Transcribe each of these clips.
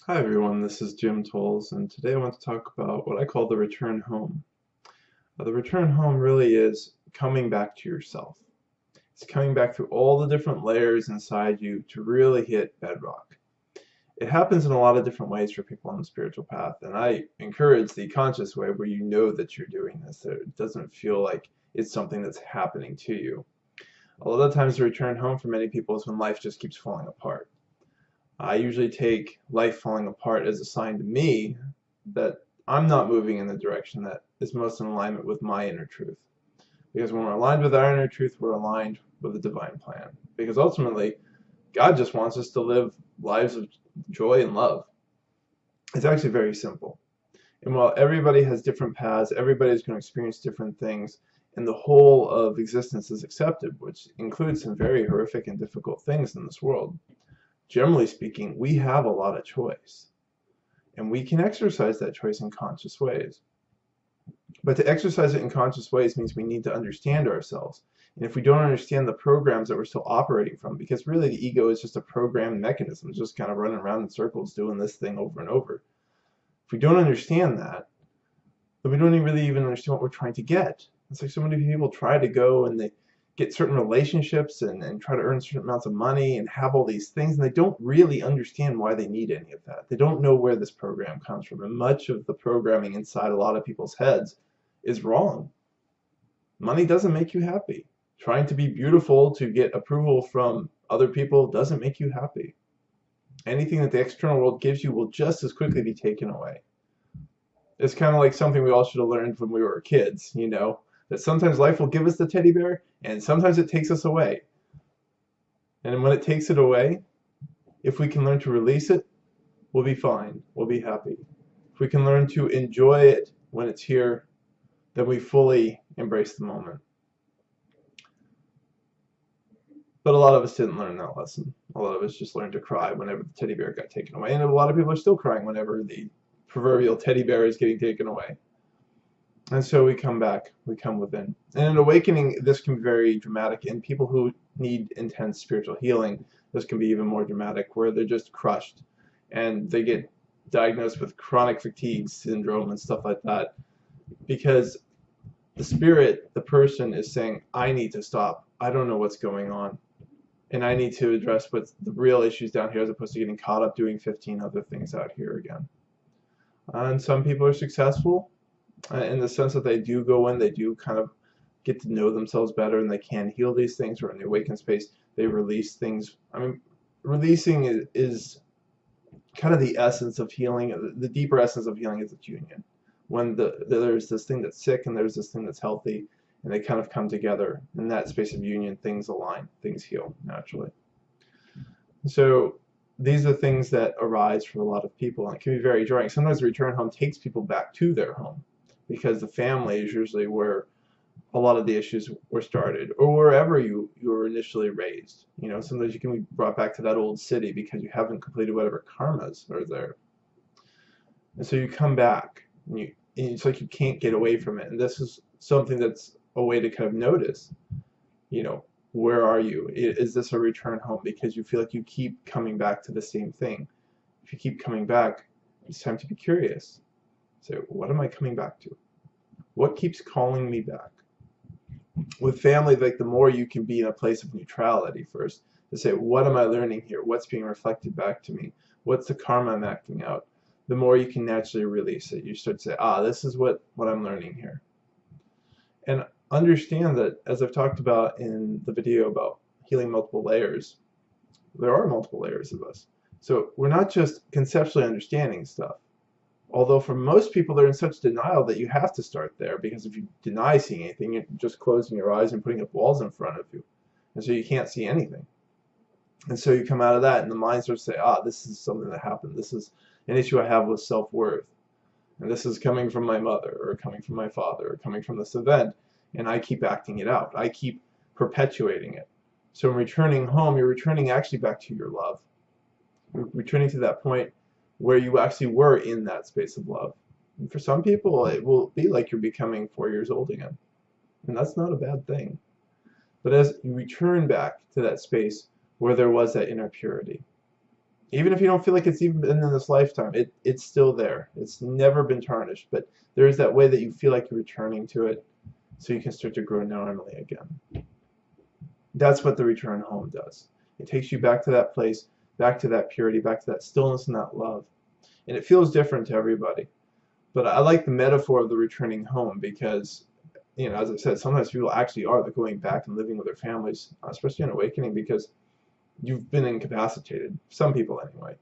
Hi everyone, this is Jim Tolles, and today I want to talk about what I call the return home. The return home really is coming back to yourself. It's coming back through all the different layers inside you to really hit bedrock. It happens in a lot of different ways for people on the spiritual path, and I encourage the conscious way where you know that you're doing this, that it doesn't feel like it's something that's happening to you. A lot of times the return home for many people is when life just keeps falling apart. I usually take life falling apart as a sign to me that I'm not moving in the direction that is most in alignment with my inner truth. Because when we're aligned with our inner truth, we're aligned with the divine plan. Because ultimately, God just wants us to live lives of joy and love. It's actually very simple. And while everybody has different paths, everybody's going to experience different things, and the whole of existence is accepted, which includes some very horrific and difficult things in this world. Generally speaking, we have a lot of choice, and we can exercise that choice in conscious ways. But to exercise it in conscious ways means we need to understand ourselves. And if we don't understand the programs that we're still operating from, because really the ego is just a programmed mechanism, it's just kind of running around in circles doing this thing over and over. If we don't understand that, then we don't really even understand what we're trying to get. It's like so many people try to go and they get certain relationships and try to earn certain amounts of money and have all these things, and they don't really understand why they need any of that. They don't know where this program comes from, and much of the programming inside a lot of people's heads is wrong. Money doesn't make you happy. Trying to be beautiful to get approval from other people doesn't make you happy. Anything that the external world gives you will just as quickly be taken away. It's kind of like something we all should have learned when we were kids, that sometimes life will give us the teddy bear and sometimes it takes us away. And when it takes it away, if we can learn to release it, we'll be fine. We'll be happy. If we can learn to enjoy it when it's here, then we fully embrace the moment. But a lot of us didn't learn that lesson. A lot of us just learned to cry whenever the teddy bear got taken away. And a lot of people are still crying whenever the proverbial teddy bear is getting taken away. And so we come back, we come within. And in awakening, this can be very dramatic. In people who need intense spiritual healing, this can be even more dramatic, where they're just crushed and they get diagnosed with chronic fatigue syndrome and stuff like that. Because the spirit, the person, is saying, I need to stop. I don't know what's going on. And I need to address what's the real issues down here as opposed to getting caught up doing 15 other things out here again. And some people are successful in the sense that they do go in, they do kind of get to know themselves better, and they can heal these things, or in the awakened space, they release things. I mean, releasing is kind of the essence of healing. The deeper essence of healing is its union. When there's this thing that's sick and there's this thing that's healthy, and they kind of come together. In that space of union, things align, things heal naturally. So these are things that arise for a lot of people, and it can be very jarring. Sometimes the return home takes people back to their home, because the family is usually where a lot of the issues were started, or wherever you were initially raised. Sometimes you can be brought back to that old city because you haven't completed whatever karmas are there. And so you come back, and it's like you can't get away from it. And this is something that's a way to kind of notice, where are you? Is this a return home? Because you feel like you keep coming back to the same thing. If you keep coming back, it's time to be curious. So what am I coming back to? What keeps calling me back? With family, like, the more you can be in a place of neutrality first, to say, what am I learning here? What's being reflected back to me? What's the karma I'm acting out? The more you can naturally release it. You start to say, this is what I'm learning here. And understand that, as I've talked about in the video about healing multiple layers, there are multiple layers of us. So we're not just conceptually understanding stuff. Although for most people, they're in such denial that you have to start there, because if you deny seeing anything, you're just closing your eyes and putting up walls in front of you. And so you can't see anything. And so you come out of that, and the mind starts to say, this is something that happened. This is an issue I have with self-worth. And this is coming from my mother, or coming from my father, or coming from this event. And I keep acting it out. I keep perpetuating it. So in returning home, you're returning actually back to your love. You're returning to that point where you actually were in that space of love. And for some people, it will be like you're becoming 4 years old again. And that's not a bad thing. But as you return back to that space where there was that inner purity, Even if you don't feel like it's even been in this lifetime, it's still there. It's never been tarnished, but there is that way that you feel like you're returning to it so you can start to grow normally again. That's what the return home does. It takes you back to that place, back to that purity, back to that stillness and that love. And it feels different to everybody. But I like the metaphor of the returning home because, as I said, sometimes people actually are going back and living with their families, especially in awakening, because you've been incapacitated, some people anyway,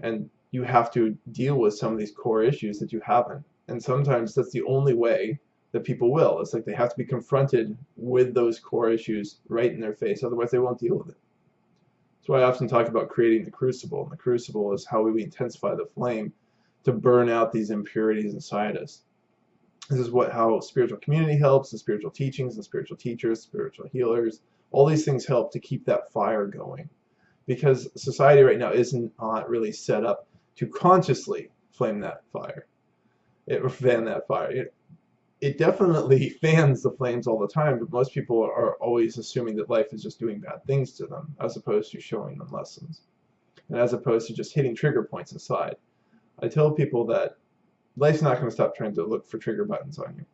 and you have to deal with some of these core issues that you haven't. And sometimes that's the only way that people will. It's like they have to be confronted with those core issues right in their face, otherwise they won't deal with it. That's why I often talk about creating the crucible, and the crucible is how we intensify the flame to burn out these impurities inside us. This is how spiritual community helps, the spiritual teachings, the spiritual teachers, spiritual healers, all these things help to keep that fire going. Because society right now isn't really set up to consciously flame that fire, fan that fire. It definitely fans the flames all the time, but most people are always assuming that life is just doing bad things to them, as opposed to showing them lessons, and as opposed to just hitting trigger points inside. I tell people that life's not going to stop trying to look for trigger buttons on you.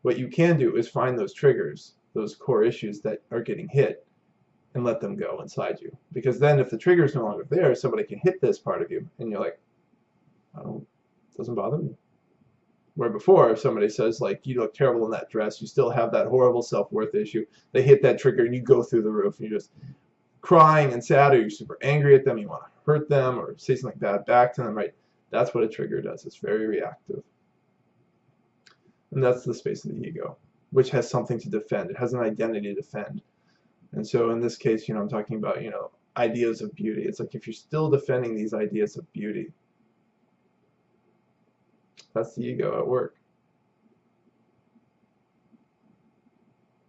What you can do is find those triggers, those core issues that are getting hit, and let them go inside you. Because then if the trigger is no longer there, somebody can hit this part of you, and you're like, it doesn't bother me. Where before, if somebody says, like, you look terrible in that dress, you still have that horrible self-worth issue, they hit that trigger and you go through the roof, and you're just crying and sad, or you're super angry at them, you want to hurt them or say something bad back to them, right? That's what a trigger does. It's very reactive. And that's the space of the ego, which has something to defend. It has an identity to defend. And so in this case, I'm talking about, ideas of beauty. It's like if you're still defending these ideas of beauty, that's the ego at work.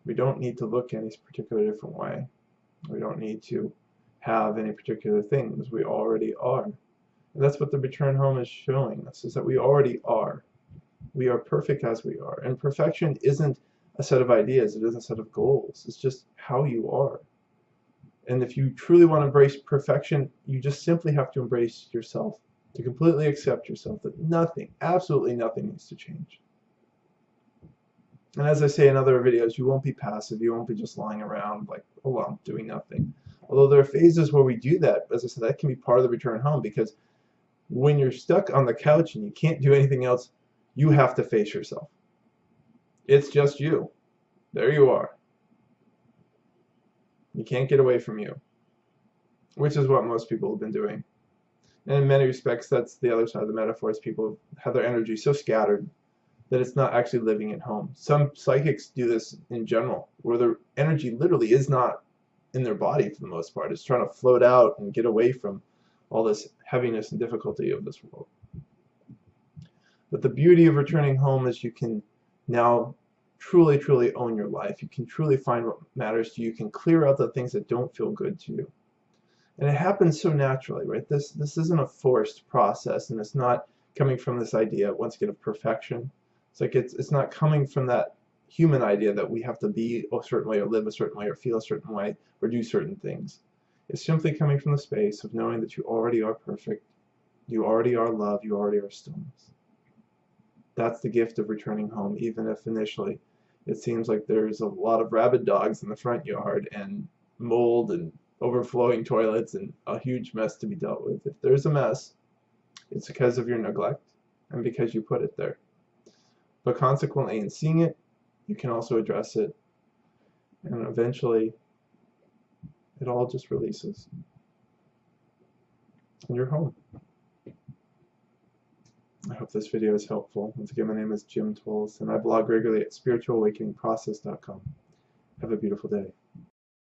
We don't need to look any particular different way. We don't need to have any particular things. We already are. And that's what the return home is showing us, is that we already are. We are perfect as we are. And perfection isn't a set of ideas. It isn't a set of goals. It's just how you are. And if you truly want to embrace perfection, you just simply have to embrace yourself, to completely accept yourself, that nothing, absolutely nothing needs to change. And as I say in other videos, you won't be passive. You won't be just lying around like a lump doing nothing. Although there are phases where we do that. As I said, that can be part of the return home, because when you're stuck on the couch and you can't do anything else, you have to face yourself. It's just you. There you are. You can't get away from you, which is what most people have been doing. And in many respects, that's the other side of the metaphor, is people have their energy so scattered that it's not actually living at home. Some psychics do this in general, where their energy literally is not in their body for the most part. It's trying to float out and get away from all this heaviness and difficulty of this world. But the beauty of returning home is you can now truly, truly own your life. You can truly find what matters to you. You can clear out the things that don't feel good to you. And it happens so naturally, right? This isn't a forced process, and it's not coming from this idea, once again, of perfection. It's like it's not coming from that human idea that we have to be a certain way, or live a certain way, or feel a certain way, or do certain things. It's simply coming from the space of knowing that you already are perfect, you already are love, you already are stillness. That's the gift of returning home, even if initially it seems like there's a lot of rabid dogs in the front yard, and mold, and overflowing toilets, and a huge mess to be dealt with. If there's a mess, it's because of your neglect, and because you put it there. But consequently, in seeing it, you can also address it, and eventually it all just releases, and you're home. I hope this video is helpful. Once again, my name is Jim Tolles, and I blog regularly at spiritualawakeningprocess.com. Have a beautiful day.